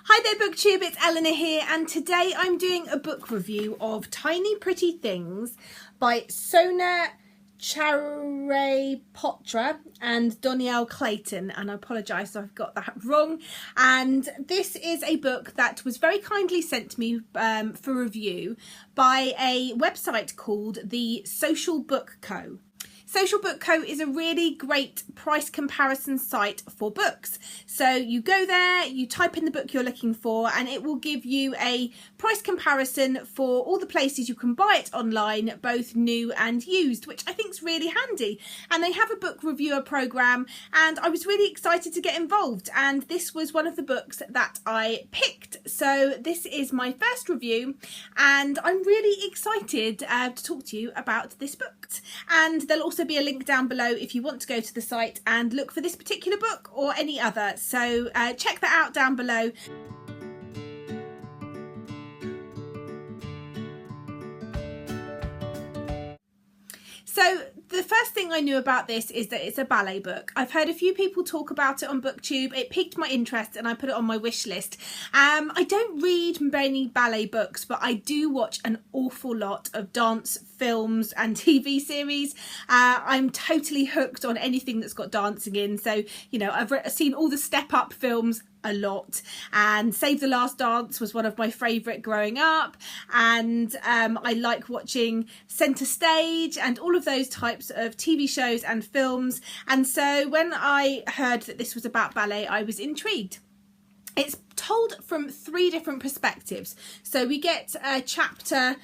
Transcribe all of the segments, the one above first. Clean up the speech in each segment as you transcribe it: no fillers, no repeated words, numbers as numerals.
Hi there BookTube, it's Eleanor here, and today I'm doing a book review of Tiny Pretty Things by Sona Charaipotra and Dhonielle Clayton, and I apologise if I've got that wrong. And this is a book that was very kindly sent to me for review by a website called the Social Book Co. Social Book Co is a really great price comparison site for books. So you go there, you type in the book you're looking for, and it will give you a price comparison for all the places you can buy it online, both new and used, which I think is really handy. And they have a book reviewer program, and I was really excited to get involved. And this was one of the books that I picked. So this is my first review, and I'm really excited to talk to you about this book. And there'll also be a link down below if you want to go to the site and look for this particular book or any other, so check that out down below. So the first thing I knew about this is that it's a ballet book. I've heard a few people talk about it on BookTube. It piqued my interest and I put it on my wish list. I don't read many ballet books, but I do watch an awful lot of dance films and TV series. I'm totally hooked on anything that's got dancing in. So, you know, I've seen all the Step Up films a lot, and Save the Last Dance was one of my favourite growing up, and I like watching Centre Stage and all of those types of TV shows and films. And so when I heard that this was about ballet, I was intrigued. It's told from three different perspectives. So we get a chapter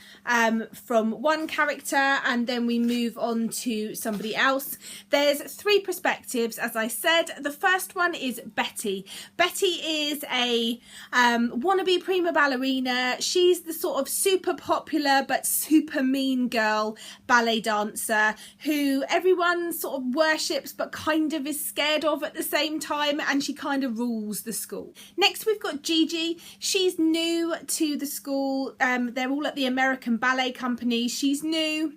from one character, and then we move on to somebody else. There's three perspectives, as I said. The first one is Betty. Betty is a wannabe prima ballerina. She's the sort of super popular but super mean girl ballet dancer who everyone sort of worships but kind of is scared of at the same time, and she kind of rules the school. Next we've got Gigi. She's new to the school. They're all at the American Ballet Company. She's new.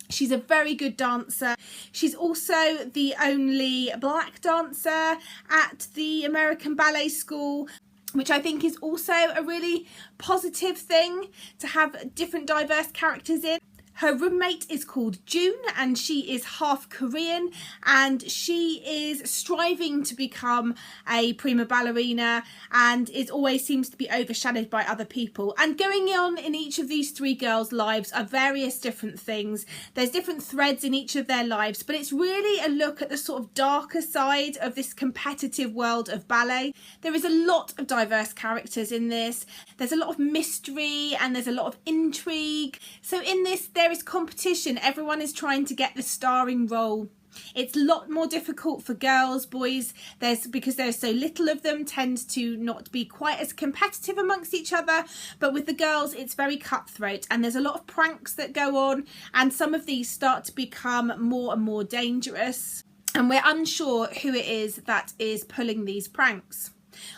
She's a very good dancer. She's also the only black dancer at the American Ballet School, which I think is also a really positive thing to have different diverse characters in. Her roommate is called June, and she is half Korean, and she is striving to become a prima ballerina and it always seems to be overshadowed by other people. And going on in each of these three girls' lives are various different things. There's different threads in each of their lives, but it's really a look at the sort of darker side of this competitive world of ballet. There is a lot of diverse characters in this. There's a lot of mystery and there's a lot of intrigue. So in this, there is competition. Everyone is trying to get the starring role. It's a lot more difficult for girls. Boys, because there's so little of them, tend to not be quite as competitive amongst each other, but with the girls it's very cutthroat, and there's a lot of pranks that go on, and some of these start to become more and more dangerous, and we're unsure who it is that is pulling these pranks.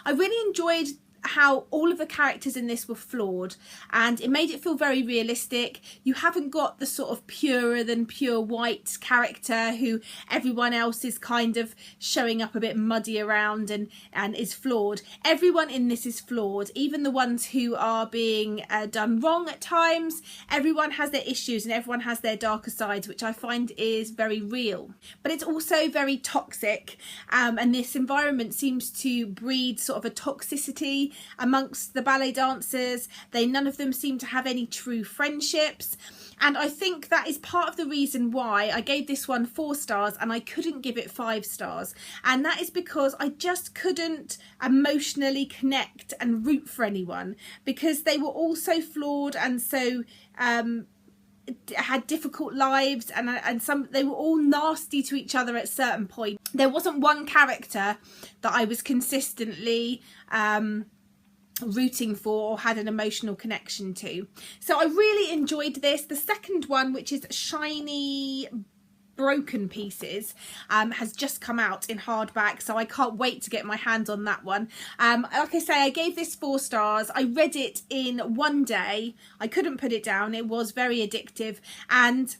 I really enjoyed how all of the characters in this were flawed, and it made it feel very realistic. You haven't got the sort of purer than pure white character who everyone else is kind of showing up a bit muddy around and is flawed. Everyone in this is flawed, even the ones who are being done wrong at times. Everyone has their issues and everyone has their darker sides, which I find is very real. But it's also very toxic, and this environment seems to breed sort of a toxicity amongst the ballet dancers. None of them seem to have any true friendships, and I think that is part of the reason why I gave this one 4 stars and I couldn't give it 5 stars, and that is because I just couldn't emotionally connect and root for anyone, because they were all so flawed and so had difficult lives, and some, they were all nasty to each other at certain point. There wasn't one character that I was consistently rooting for or had an emotional connection to. So I really enjoyed this. The second one, which is Shiny Broken Pieces, has just come out in hardback, so I can't wait to get my hands on that one. Like I say, I gave this 4 stars. I read it in one day. I couldn't put it down. It was very addictive, and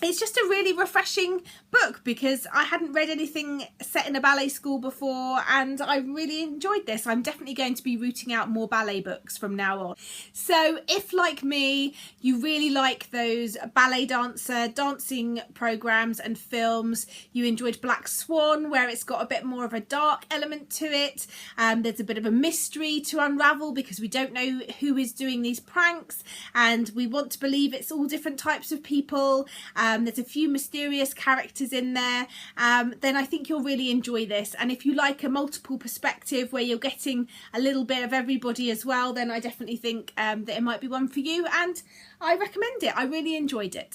it's just a really refreshing book because I hadn't read anything set in a ballet school before, and I really enjoyed this. I'm definitely going to be rooting out more ballet books from now on. So if, like me, you really like those ballet dancing programs and films, you enjoyed Black Swan, where it's got a bit more of a dark element to it, there's a bit of a mystery to unravel because we don't know who is doing these pranks, and we want to believe it's all different types of people. There's a few mysterious characters in there, then I think you'll really enjoy this. And if you like a multiple perspective where you're getting a little bit of everybody as well, then I definitely think that it might be one for you, and I recommend it. I really enjoyed it.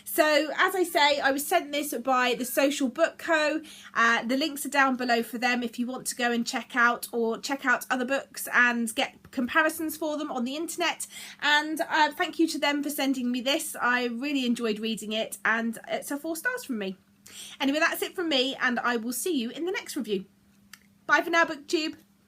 So as I say, I was sent this by the Social Book Co. The links are down below for them if you want to go and check out other books and get comparisons for them on the internet. And thank you to them for sending me this. I really enjoyed reading it, and it's a 4 stars from me. Anyway, that's it from me, and I will see you in the next review. Bye for now, BookTube.